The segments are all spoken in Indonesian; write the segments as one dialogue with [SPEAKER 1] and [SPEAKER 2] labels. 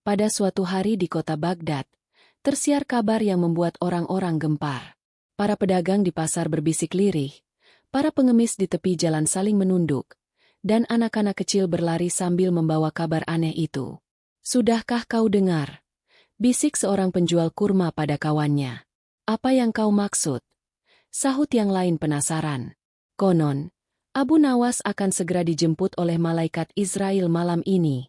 [SPEAKER 1] Pada suatu hari di kota Baghdad, tersiar kabar yang membuat orang-orang gempar. Para pedagang di pasar berbisik lirih, para pengemis di tepi jalan saling menunduk, dan anak-anak kecil berlari sambil membawa kabar aneh itu. "Sudahkah kau dengar?" bisik seorang penjual kurma pada kawannya. "Apa yang kau maksud?" sahut yang lain penasaran. "Konon, Abu Nawas akan segera dijemput oleh malaikat Israel malam ini."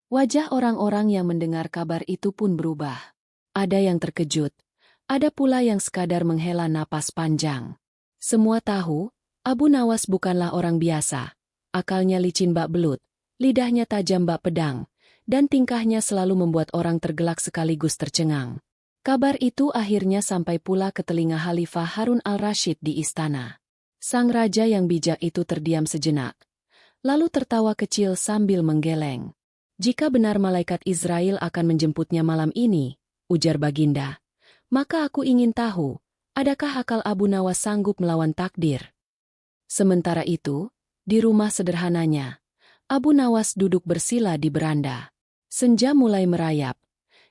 [SPEAKER 1] Wajah orang-orang yang mendengar kabar itu pun berubah. Ada yang terkejut, ada pula yang sekadar menghela napas panjang. Semua tahu, Abu Nawas bukanlah orang biasa. Akalnya licin bak belut, lidahnya tajam bak pedang, dan tingkahnya selalu membuat orang tergelak sekaligus tercengang. Kabar itu akhirnya sampai pula ke telinga Khalifah Harun al-Rashid di istana. Sang raja yang bijak itu terdiam sejenak, lalu tertawa kecil sambil menggeleng. "Jika benar malaikat Israel akan menjemputnya malam ini," ujar Baginda, "maka aku ingin tahu, adakah akal Abu Nawas sanggup melawan takdir?" Sementara itu, di rumah sederhananya, Abu Nawas duduk bersila di beranda. Senja mulai merayap,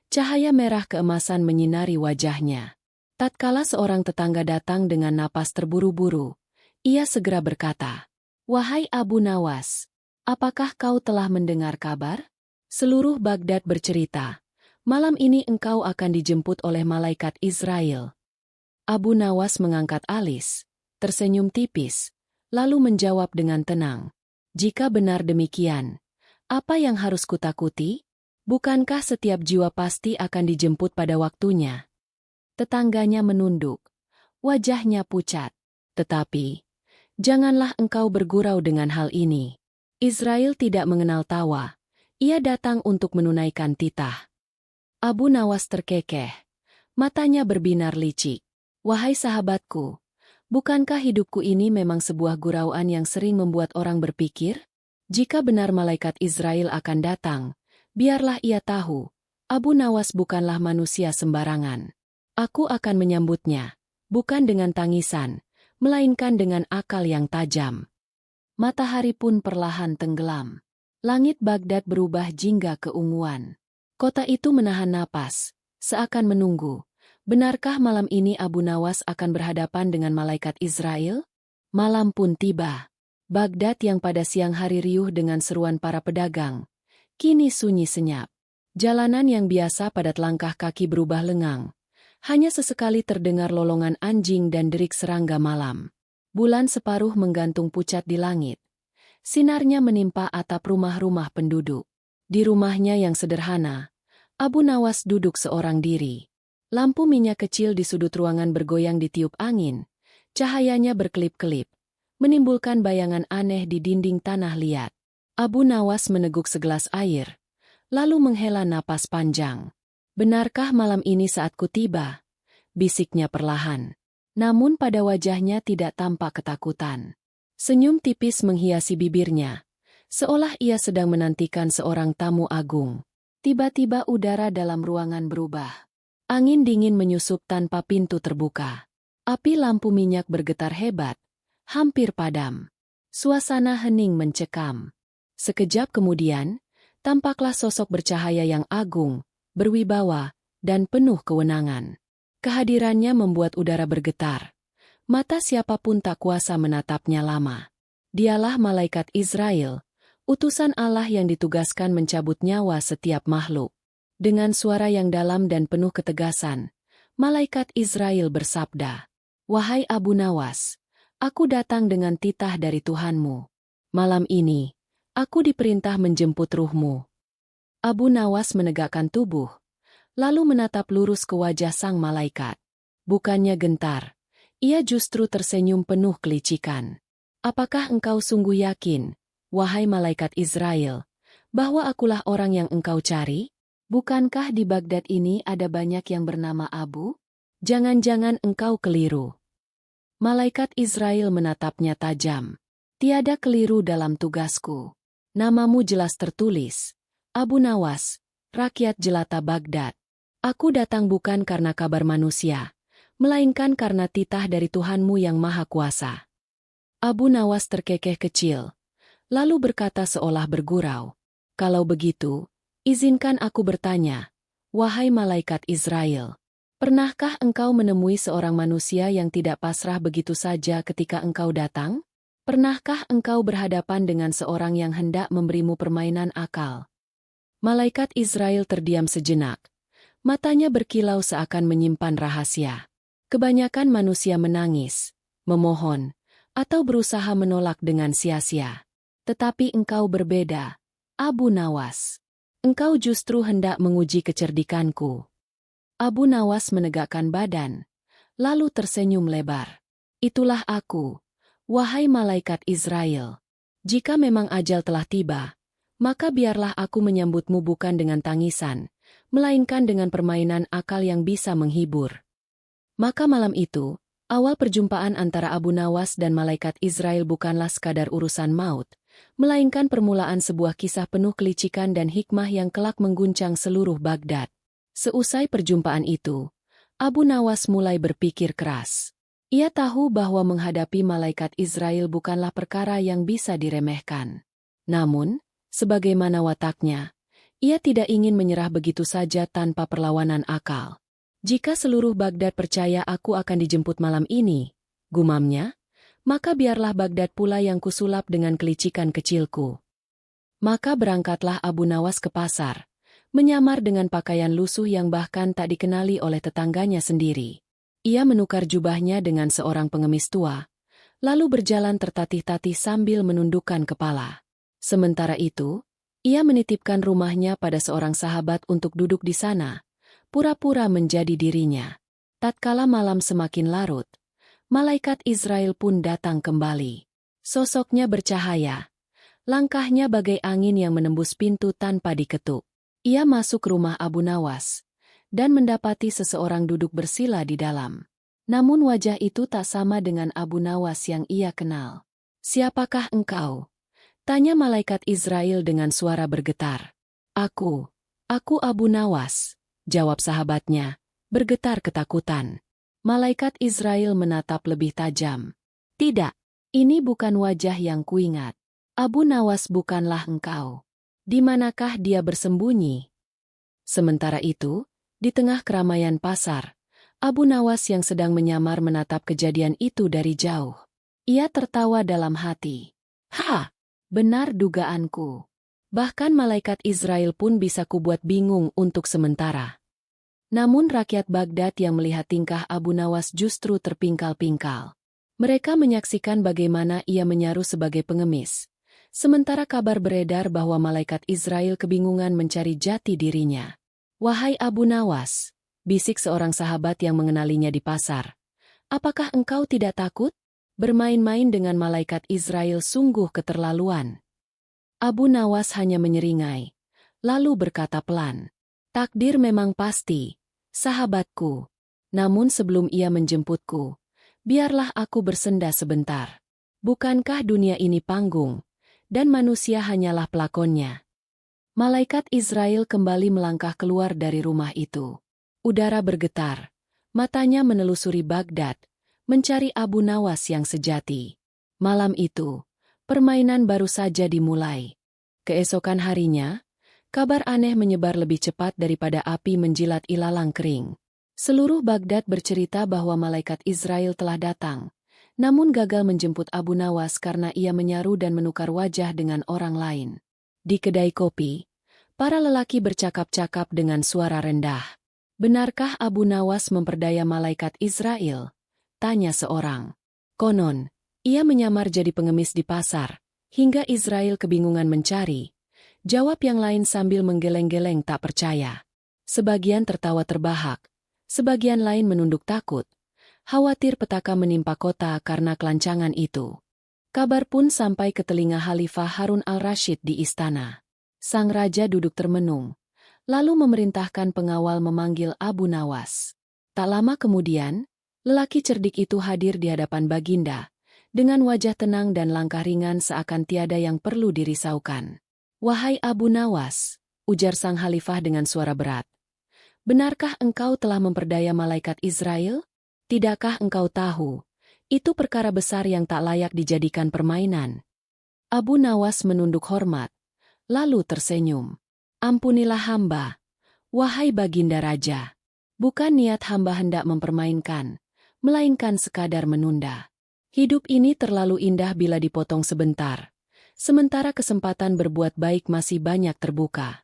[SPEAKER 1] cahaya merah keemasan menyinari wajahnya. Tatkala seorang tetangga datang dengan napas terburu-buru, ia segera berkata, "Wahai Abu Nawas, apakah kau telah mendengar kabar? Seluruh Baghdad bercerita, malam ini engkau akan dijemput oleh malaikat Israel." Abu Nawas mengangkat alis, tersenyum tipis, lalu menjawab dengan tenang, "Jika benar demikian, apa yang harus kutakuti? Bukankah setiap jiwa pasti akan dijemput pada waktunya?" Tetangganya menunduk, wajahnya pucat. "Tetapi, janganlah engkau bergurau dengan hal ini. Israel tidak mengenal tawa. Ia datang untuk menunaikan titah." Abu Nawas terkekeh. Matanya berbinar licik. "Wahai sahabatku, bukankah hidupku ini memang sebuah gurauan yang sering membuat orang berpikir? Jika benar malaikat Israel akan datang, biarlah ia tahu, Abu Nawas bukanlah manusia sembarangan. Aku akan menyambutnya, bukan dengan tangisan, melainkan dengan akal yang tajam." Matahari pun perlahan tenggelam. Langit Baghdad berubah jingga keunguan. Kota itu menahan napas, seakan menunggu. Benarkah malam ini Abu Nawas akan berhadapan dengan malaikat Israel? Malam pun tiba. Baghdad yang pada siang hari riuh dengan seruan para pedagang, kini sunyi senyap. Jalanan yang biasa padat langkah kaki berubah lengang. Hanya sesekali terdengar lolongan anjing dan derik serangga malam. Bulan separuh menggantung pucat di langit. Sinarnya menimpa atap rumah-rumah penduduk. Di rumahnya yang sederhana, Abu Nawas duduk seorang diri. Lampu minyak kecil di sudut ruangan bergoyang ditiup angin. Cahayanya berkelip-kelip, menimbulkan bayangan aneh di dinding tanah liat. Abu Nawas meneguk segelas air, lalu menghela napas panjang. "Benarkah malam ini saatku tiba?" bisiknya perlahan. Namun pada wajahnya tidak tampak ketakutan. Senyum tipis menghiasi bibirnya, seolah ia sedang menantikan seorang tamu agung. Tiba-tiba udara dalam ruangan berubah. Angin dingin menyusup tanpa pintu terbuka. Api lampu minyak bergetar hebat, hampir padam. Suasana hening mencekam. Sekejap kemudian, tampaklah sosok bercahaya yang agung, berwibawa, dan penuh kewenangan. Kehadirannya membuat udara bergetar. Mata siapapun tak kuasa menatapnya lama. Dialah malaikat Israel, utusan Allah yang ditugaskan mencabut nyawa setiap makhluk. Dengan suara yang dalam dan penuh ketegasan, malaikat Israel bersabda, "Wahai Abu Nawas, aku datang dengan titah dari Tuhanmu. Malam ini, aku diperintah menjemput ruhmu." Abu Nawas menegakkan tubuh, lalu menatap lurus ke wajah sang malaikat. Bukannya gentar, ia justru tersenyum penuh kelicikan. "Apakah engkau sungguh yakin, wahai malaikat Israel, bahwa akulah orang yang engkau cari? Bukankah di Baghdad ini ada banyak yang bernama Abu? Jangan-jangan engkau keliru." Malaikat Israel menatapnya tajam. "Tiada keliru dalam tugasku. Namamu jelas tertulis, Abu Nawas, rakyat jelata Baghdad. Aku datang bukan karena kabar manusia, melainkan karena titah dari Tuhanmu yang Maha Kuasa." Abu Nawas terkekeh kecil, lalu berkata seolah bergurau, "Kalau begitu, izinkan aku bertanya, wahai malaikat Israel. Pernahkah engkau menemui seorang manusia yang tidak pasrah begitu saja ketika engkau datang? Pernahkah engkau berhadapan dengan seorang yang hendak memberimu permainan akal?" Malaikat Israel terdiam sejenak. Matanya berkilau seakan menyimpan rahasia. Kebanyakan manusia menangis, memohon, atau berusaha menolak dengan sia-sia. Tetapi engkau berbeda, Abu Nawas. Engkau justru hendak menguji kecerdikanku. Abu Nawas menegakkan badan, lalu tersenyum lebar. Itulah aku, wahai malaikat Israel. Jika memang ajal telah tiba, maka biarlah aku menyambutmu bukan dengan tangisan, melainkan dengan permainan akal yang bisa menghibur. Maka malam itu, awal perjumpaan antara Abu Nawas dan malaikat Israel bukanlah sekadar urusan maut, melainkan permulaan sebuah kisah penuh kelicikan dan hikmah yang kelak mengguncang seluruh Baghdad. Seusai perjumpaan itu, Abu Nawas mulai berpikir keras. Ia tahu bahwa menghadapi malaikat Israel bukanlah perkara yang bisa diremehkan. Namun, sebagaimana wataknya, ia tidak ingin menyerah begitu saja tanpa perlawanan akal. Jika seluruh Baghdad percaya aku akan dijemput malam ini, gumamnya, maka biarlah Baghdad pula yang kusulap dengan kelicikan kecilku. Maka berangkatlah Abu Nawas ke pasar, menyamar dengan pakaian lusuh yang bahkan tak dikenali oleh tetangganya sendiri. Ia menukar jubahnya dengan seorang pengemis tua, lalu berjalan tertatih-tatih sambil menundukkan kepala. Sementara itu, ia menitipkan rumahnya pada seorang sahabat untuk duduk di sana, pura-pura menjadi dirinya. Tatkala malam semakin larut, malaikat Israel pun datang kembali. Sosoknya bercahaya, langkahnya bagai angin yang menembus pintu tanpa diketuk. Ia masuk rumah Abu Nawas, dan mendapati seseorang duduk bersila di dalam. Namun wajah itu tak sama dengan Abu Nawas yang ia kenal. "Siapakah engkau?" tanya malaikat Israel dengan suara bergetar. Aku Abu Nawas," jawab sahabatnya, bergetar ketakutan. Malaikat Israel menatap lebih tajam. "Tidak, ini bukan wajah yang kuingat. Abu Nawas bukanlah engkau. Di manakah dia bersembunyi?" Sementara itu, di tengah keramaian pasar, Abu Nawas yang sedang menyamar menatap kejadian itu dari jauh. Ia tertawa dalam hati. "Ha! Benar dugaanku. Bahkan malaikat Israel pun bisa kubuat bingung untuk sementara." Namun rakyat Baghdad yang melihat tingkah Abu Nawas justru terpingkal-pingkal. Mereka menyaksikan bagaimana ia menyaru sebagai pengemis. Sementara kabar beredar bahwa malaikat Israel kebingungan mencari jati dirinya. "Wahai Abu Nawas," bisik seorang sahabat yang mengenalinya di pasar, "apakah engkau tidak takut? Bermain-main dengan malaikat Israel sungguh keterlaluan." Abu Nawas hanya menyeringai, lalu berkata pelan, "Takdir memang pasti, sahabatku. Namun sebelum ia menjemputku, biarlah aku bersenda sebentar. Bukankah dunia ini panggung, dan manusia hanyalah pelakonnya?" Malaikat Israel kembali melangkah keluar dari rumah itu. Udara bergetar, matanya menelusuri Baghdad, mencari Abu Nawas yang sejati. Malam itu, permainan baru saja dimulai. Keesokan harinya, kabar aneh menyebar lebih cepat daripada api menjilat ilalang kering. Seluruh Baghdad bercerita bahwa malaikat Israel telah datang, namun gagal menjemput Abu Nawas karena ia menyaru dan menukar wajah dengan orang lain. Di kedai kopi, para lelaki bercakap-cakap dengan suara rendah. "Benarkah Abu Nawas memperdaya malaikat Israel?" tanya seorang. "Konon, ia menyamar jadi pengemis di pasar, hingga Israel kebingungan mencari," jawab yang lain sambil menggeleng-geleng tak percaya. Sebagian tertawa terbahak, sebagian lain menunduk takut, khawatir petaka menimpa kota karena kelancangan itu. Kabar pun sampai ke telinga Khalifah Harun al-Rashid di istana. Sang raja duduk termenung, lalu memerintahkan pengawal memanggil Abu Nawas. Tak lama kemudian, lelaki cerdik itu hadir di hadapan Baginda, dengan wajah tenang dan langkah ringan seakan tiada yang perlu dirisaukan. "Wahai Abu Nawas," ujar sang khalifah dengan suara berat, "benarkah engkau telah memperdaya malaikat Israel? Tidakkah engkau tahu, itu perkara besar yang tak layak dijadikan permainan?" Abu Nawas menunduk hormat, lalu tersenyum. Ampunilah hamba, wahai Baginda Raja. Bukan niat hamba hendak mempermainkan, melainkan sekadar menunda. Hidup ini terlalu indah bila dipotong sebentar, sementara kesempatan berbuat baik masih banyak terbuka.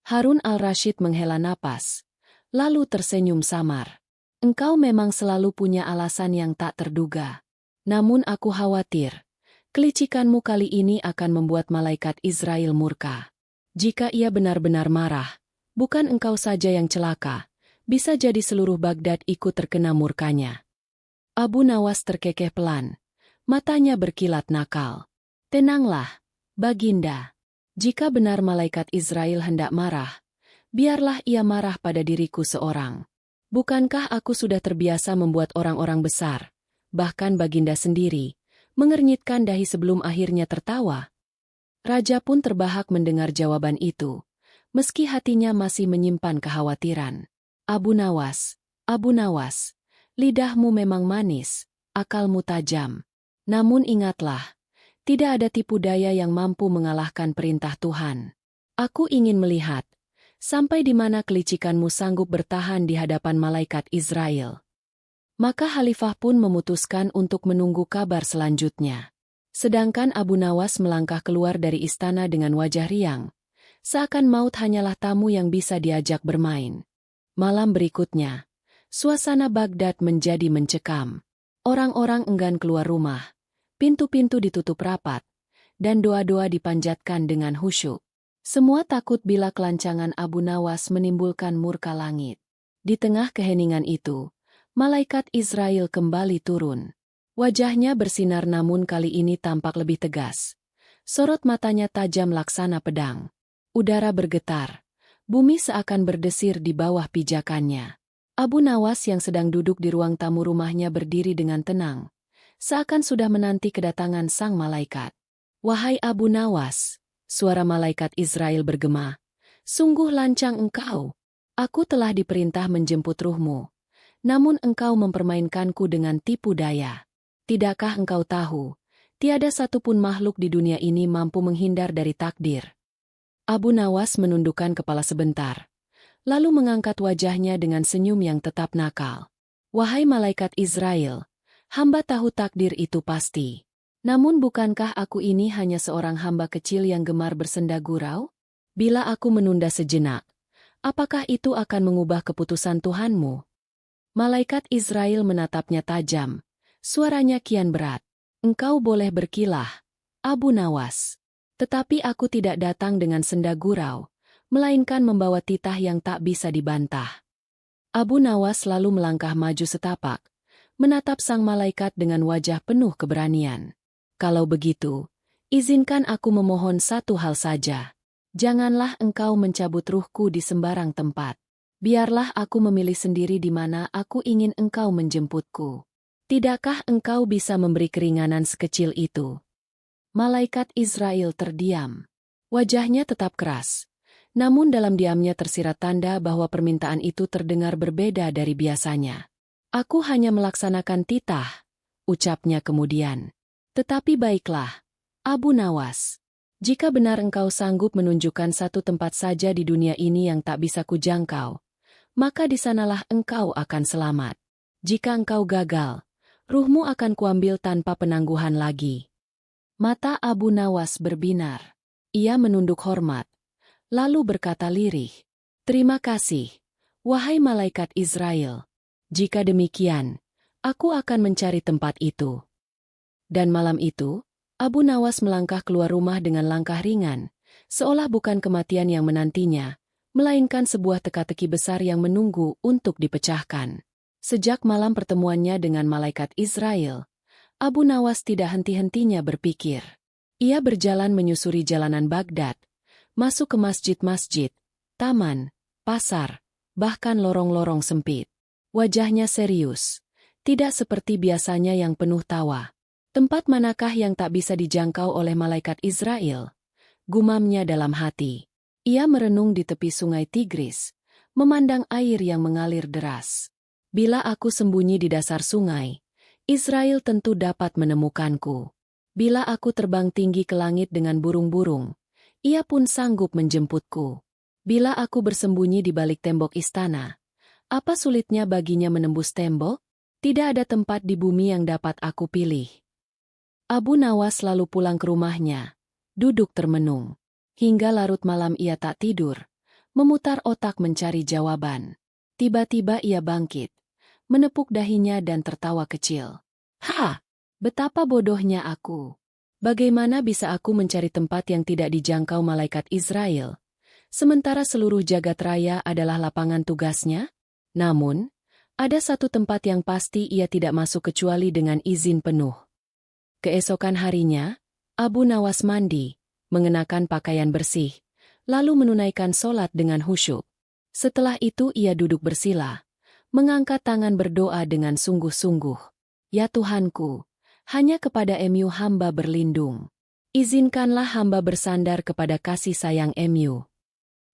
[SPEAKER 1] Harun al-Rashid menghela napas, lalu tersenyum samar. Engkau memang selalu punya alasan yang tak terduga. Namun aku khawatir, kelicikanmu kali ini akan membuat malaikat Israel murka. Jika ia benar-benar marah, bukan engkau saja yang celaka, bisa jadi seluruh Baghdad ikut terkena murkanya. Abu Nawas terkekeh pelan, matanya berkilat nakal. Tenanglah, Baginda. Jika benar malaikat Israel hendak marah, biarlah ia marah pada diriku seorang. Bukankah aku sudah terbiasa membuat orang-orang besar, bahkan Baginda sendiri, mengernyitkan dahi sebelum akhirnya tertawa? Raja pun terbahak mendengar jawaban itu, meski hatinya masih menyimpan kekhawatiran. Abu Nawas, lidahmu memang manis, akalmu tajam. Namun ingatlah, tidak ada tipu daya yang mampu mengalahkan perintah Tuhan. Aku ingin melihat, sampai di mana kelicikanmu sanggup bertahan di hadapan malaikat Israel. Maka Khalifah pun memutuskan untuk menunggu kabar selanjutnya. Sedangkan Abu Nawas melangkah keluar dari istana dengan wajah riang, seakan maut hanyalah tamu yang bisa diajak bermain. Malam berikutnya, suasana Baghdad menjadi mencekam. Orang-orang enggan keluar rumah, pintu-pintu ditutup rapat, dan doa-doa dipanjatkan dengan khusyuk. Semua takut bila kelancangan Abu Nawas menimbulkan murka langit. Di tengah keheningan itu, malaikat Israel kembali turun. Wajahnya bersinar namun kali ini tampak lebih tegas. Sorot matanya tajam laksana pedang. Udara bergetar. Bumi seakan berdesir di bawah pijakannya. Abu Nawas yang sedang duduk di ruang tamu rumahnya berdiri dengan tenang, seakan sudah menanti kedatangan sang malaikat. Wahai Abu Nawas, suara malaikat Israel bergema, sungguh lancang engkau. Aku telah diperintah menjemput ruhmu, namun engkau mempermainkanku dengan tipu daya. Tidakkah engkau tahu, tiada satupun makhluk di dunia ini mampu menghindar dari takdir? Abu Nawas menundukkan kepala sebentar, lalu mengangkat wajahnya dengan senyum yang tetap nakal. Wahai malaikat Israel, hamba tahu takdir itu pasti. Namun bukankah aku ini hanya seorang hamba kecil yang gemar bersenda gurau? Bila aku menunda sejenak, apakah itu akan mengubah keputusan Tuhanmu? Malaikat Israel menatapnya tajam, suaranya kian berat. Engkau boleh berkilah, Abu Nawas. Tetapi aku tidak datang dengan senda gurau, melainkan membawa titah yang tak bisa dibantah. Abu Nawas lalu melangkah maju setapak, menatap sang malaikat dengan wajah penuh keberanian. Kalau begitu, izinkan aku memohon satu hal saja. Janganlah engkau mencabut ruhku di sembarang tempat. Biarlah aku memilih sendiri di mana aku ingin engkau menjemputku. Tidakkah engkau bisa memberi keringanan sekecil itu? Malaikat Israel terdiam. Wajahnya tetap keras. Namun dalam diamnya tersirat tanda bahwa permintaan itu terdengar berbeda dari biasanya. Aku hanya melaksanakan titah, ucapnya kemudian. Tetapi baiklah, Abu Nawas. Jika benar engkau sanggup menunjukkan satu tempat saja di dunia ini yang tak bisa kujangkau, maka di sanalah engkau akan selamat. Jika engkau gagal, ruhmu akan kuambil tanpa penangguhan lagi. Mata Abu Nawas berbinar. Ia menunduk hormat, lalu berkata lirih, "Terima kasih, wahai malaikat Israel. Jika demikian, aku akan mencari tempat itu." Dan malam itu, Abu Nawas melangkah keluar rumah dengan langkah ringan, seolah bukan kematian yang menantinya, melainkan sebuah teka-teki besar yang menunggu untuk dipecahkan. Sejak malam pertemuannya dengan malaikat Israel, Abu Nawas tidak henti-hentinya berpikir. Ia berjalan menyusuri jalanan Baghdad, masuk ke masjid-masjid, taman, pasar, bahkan lorong-lorong sempit. Wajahnya serius, tidak seperti biasanya yang penuh tawa. Tempat manakah yang tak bisa dijangkau oleh malaikat Israel? Gumamnya dalam hati. Ia merenung di tepi sungai Tigris, memandang air yang mengalir deras. Bila aku sembunyi di dasar sungai, Israel tentu dapat menemukanku. Bila aku terbang tinggi ke langit dengan burung-burung, ia pun sanggup menjemputku. Bila aku bersembunyi di balik tembok istana, apa sulitnya baginya menembus tembok? Tidak ada tempat di bumi yang dapat aku pilih. Abu Nawas lalu pulang ke rumahnya, duduk termenung. Hingga larut malam ia tak tidur, memutar otak mencari jawaban. Tiba-tiba ia bangkit, menepuk dahinya dan tertawa kecil. Ha! Betapa bodohnya aku. Bagaimana bisa aku mencari tempat yang tidak dijangkau malaikat Israel, sementara seluruh jagat raya adalah lapangan tugasnya? Namun, ada satu tempat yang pasti ia tidak masuk kecuali dengan izin penuh. Keesokan harinya, Abu Nawas mandi, mengenakan pakaian bersih, lalu menunaikan sholat dengan khusyuk. Setelah itu ia duduk bersila, mengangkat tangan berdoa dengan sungguh-sungguh. Ya Tuhanku, hanya kepada Mu hamba berlindung. Izinkanlah hamba bersandar kepada kasih sayang Mu.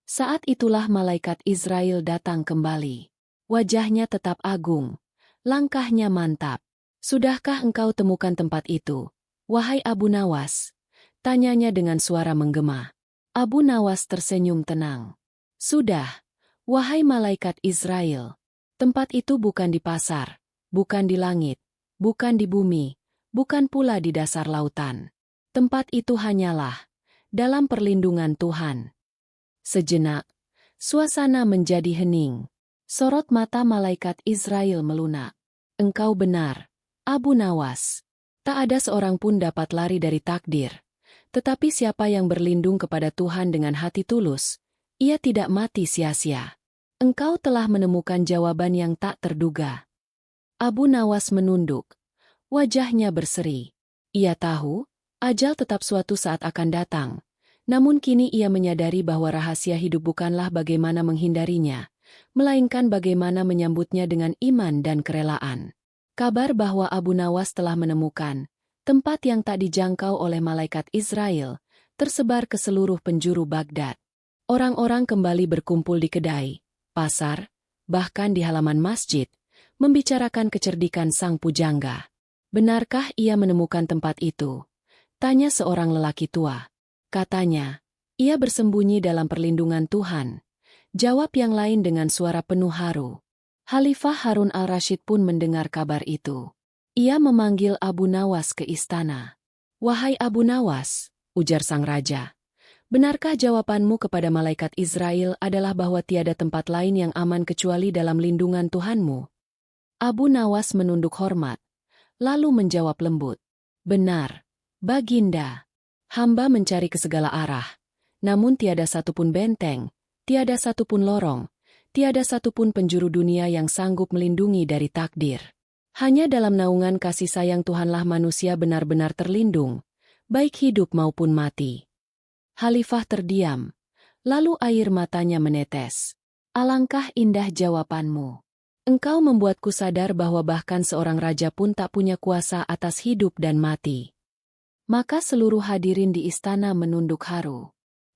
[SPEAKER 1] Saat itulah malaikat Israel datang kembali. Wajahnya tetap agung, langkahnya mantap. Sudahkah engkau temukan tempat itu, wahai Abu Nawas? Tanyanya dengan suara menggema. Abu Nawas tersenyum tenang. Sudah, wahai malaikat Israel. Tempat itu bukan di pasar, bukan di langit, bukan di bumi, bukan pula di dasar lautan. Tempat itu hanyalah dalam perlindungan Tuhan. Sejenak, suasana menjadi hening. Sorot mata malaikat Israel melunak. Engkau benar, Abu Nawas. Tak ada seorang pun dapat lari dari takdir. Tetapi siapa yang berlindung kepada Tuhan dengan hati tulus, ia tidak mati sia-sia. Engkau telah menemukan jawaban yang tak terduga. Abu Nawas menunduk. Wajahnya berseri. Ia tahu, ajal tetap suatu saat akan datang. Namun kini ia menyadari bahwa rahasia hidup bukanlah bagaimana menghindarinya, melainkan bagaimana menyambutnya dengan iman dan kerelaan. Kabar bahwa Abu Nawas telah menemukan tempat yang tak dijangkau oleh malaikat Israel tersebar ke seluruh penjuru Baghdad. Orang-orang kembali berkumpul di kedai, pasar, bahkan di halaman masjid, membicarakan kecerdikan sang pujangga. Benarkah ia menemukan tempat itu? Tanya seorang lelaki tua. Katanya, ia bersembunyi dalam perlindungan Tuhan. Jawab yang lain dengan suara penuh haru. Khalifah Harun al-Rashid pun mendengar kabar itu. Ia memanggil Abu Nawas ke istana. Wahai Abu Nawas, ujar sang raja, benarkah jawabanmu kepada malaikat Israel adalah bahwa tiada tempat lain yang aman kecuali dalam lindungan Tuhanmu? Abu Nawas menunduk hormat, lalu menjawab lembut. Benar, Baginda. Hamba mencari ke segala arah, namun tiada satupun benteng, tiada satupun lorong, tiada satupun penjuru dunia yang sanggup melindungi dari takdir. Hanya dalam naungan kasih sayang Tuhanlah manusia benar-benar terlindung, baik hidup maupun mati. Khalifah terdiam, lalu air matanya menetes. Alangkah indah jawabanmu. Engkau membuatku sadar bahwa bahkan seorang raja pun tak punya kuasa atas hidup dan mati. Maka seluruh hadirin di istana menunduk haru.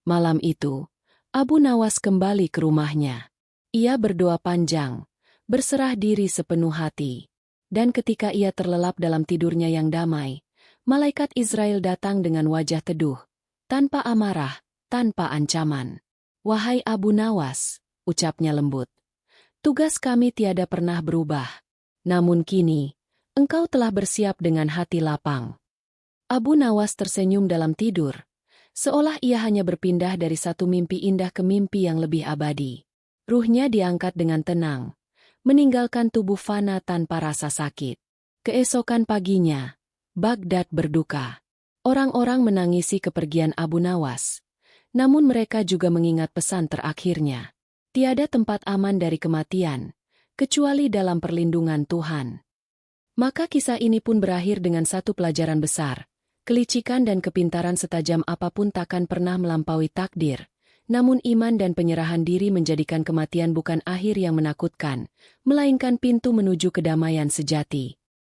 [SPEAKER 1] Malam itu, Abu Nawas kembali ke rumahnya. Ia berdoa panjang, berserah diri sepenuh hati. Dan ketika ia terlelap dalam tidurnya yang damai, malaikat Israel datang dengan wajah teduh, tanpa amarah, tanpa ancaman. Wahai Abu Nawas, ucapnya lembut, tugas kami tiada pernah berubah. Namun kini, engkau telah bersiap dengan hati lapang. Abu Nawas tersenyum dalam tidur, seolah ia hanya berpindah dari satu mimpi indah ke mimpi yang lebih abadi. Ruhnya diangkat dengan tenang, meninggalkan tubuh fana tanpa rasa sakit. Keesokan paginya, Baghdad berduka. Orang-orang menangisi kepergian Abu Nawas. Namun mereka juga mengingat pesan terakhirnya. Tiada tempat aman dari kematian, kecuali dalam perlindungan Tuhan. Maka kisah ini pun berakhir dengan satu pelajaran besar. Kelicikan dan kepintaran setajam apapun takkan pernah melampaui takdir. Namun iman dan penyerahan diri menjadikan kematian bukan akhir yang menakutkan, melainkan pintu menuju kedamaian sejati.